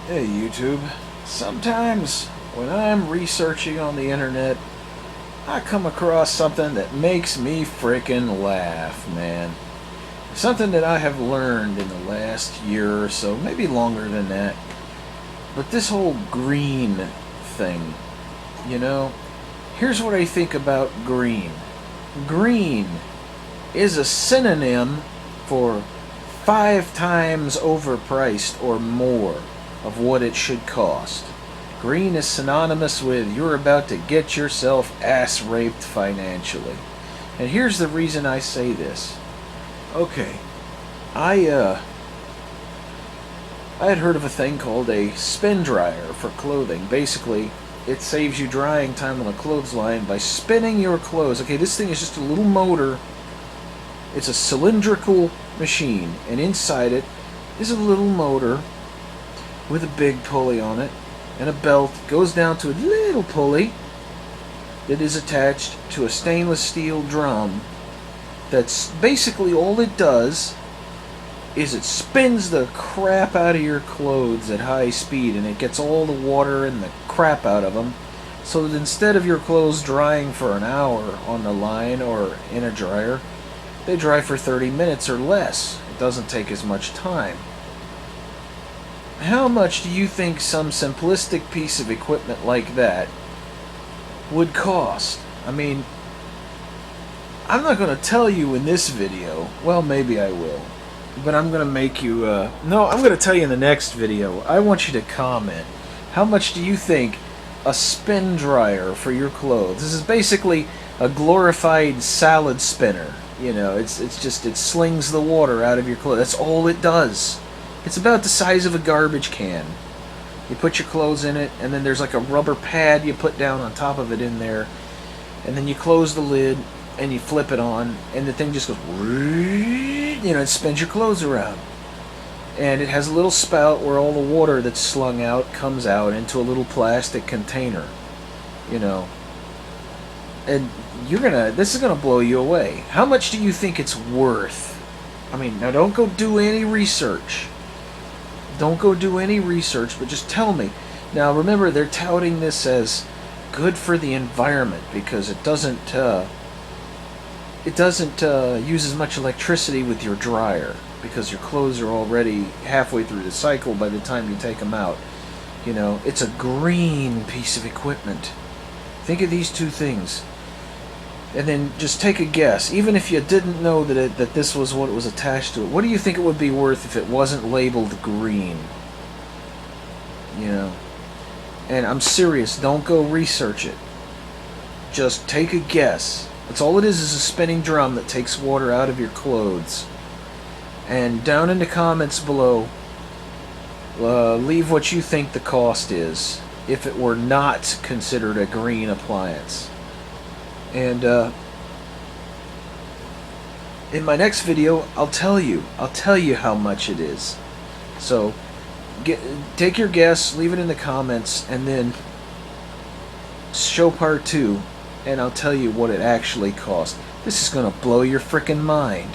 Hey YouTube, sometimes when I'm researching on the internet, I come across something that makes me frickin' laugh, man. Something that I have learned in the last year or so, maybe longer than that. But this whole green thing, you know, here's what I think about green. Green is a synonym for 5 times overpriced or more of what it should cost. Green is synonymous with you're about to get yourself ass raped financially. And here's the reason I say this. Okay, I I had heard of a thing called a spin dryer for clothing. Basically, it saves you drying time on a clothesline by spinning your clothes. Okay, this thing is just a little motor. It's a cylindrical machine, and inside it is a little motor with a big pulley on it and a belt. It goes down to a little pulley that is attached to a stainless steel drum. That's basically all it does is it spins the crap out of your clothes at high speed, and it gets all the water and the crap out of them, so that instead of your clothes drying for an hour on the line or in a dryer, they dry for 30 minutes or less. It doesn't take as much time. How much do you think some simplistic piece of equipment like that would cost? I mean, I'm not going to tell you in this video. Well, maybe I will. But I'm going to make you... no, I'm going to tell you in the next video. I want you to comment. How much do you think a spin dryer for your clothes? This is basically a glorified salad spinner. You know, it's just, it slings the water out of your clothes. That's all it does. It's about the size of a garbage can. You put your clothes in it, and then there's like a rubber pad you put down on top of it in there. And then you close the lid, and you flip it on, and the thing just goes, you know, it spins your clothes around. And it has a little spout where all the water that's slung out comes out into a little plastic container. You know. And this is gonna blow you away. How much do you think it's worth? I mean, now don't go do any research. Don't go do any research, but just tell me. Now remember, they're touting this as good for the environment because it doesn't use as much electricity with your dryer, because your clothes are already halfway through the cycle by the time you take them out. You know, it's a green piece of equipment. Think of these two things. And then just take a guess. Even if you didn't know that this was what it was attached to it, what do you think it would be worth if it wasn't labeled green? You know. And I'm serious, don't go research it. Just take a guess. That's all it is a spinning drum that takes water out of your clothes. And down in the comments below, leave what you think the cost is if it were not considered a green appliance. And in my next video, I'll tell you how much it is. So take your guess, leave it in the comments, and then show part 2, and I'll tell you what it actually cost. This is gonna blow your frickin' mind.